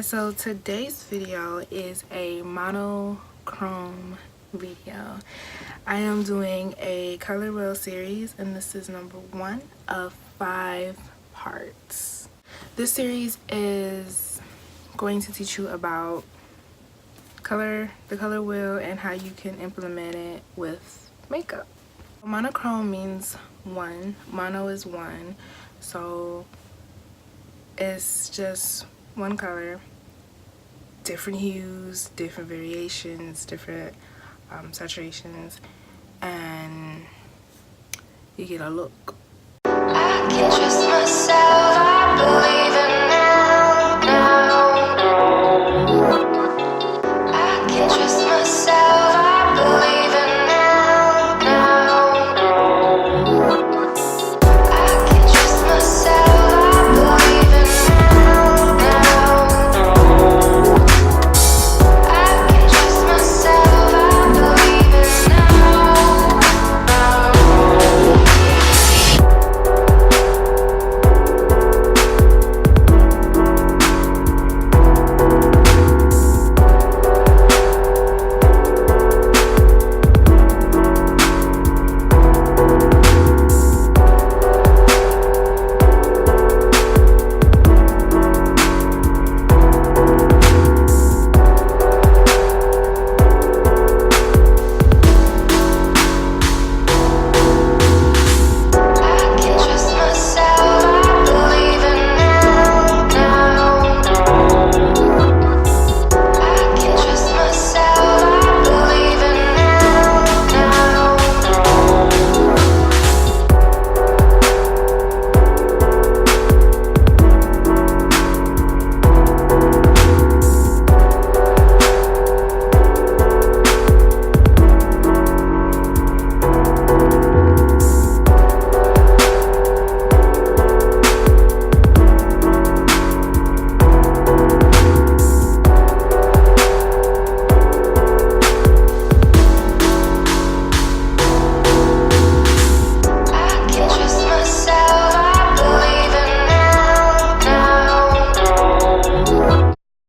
guys, so today's video is a monochrome video. I am doing a color wheel series and this is number 1 of 5 parts. This series is going to teach you about the color wheel and how you can implement it with makeup. Monochrome means 1. Mono is 1, so it's just one color, different hues, different variations, different saturations, and you get a look. I can trust myself, I believe.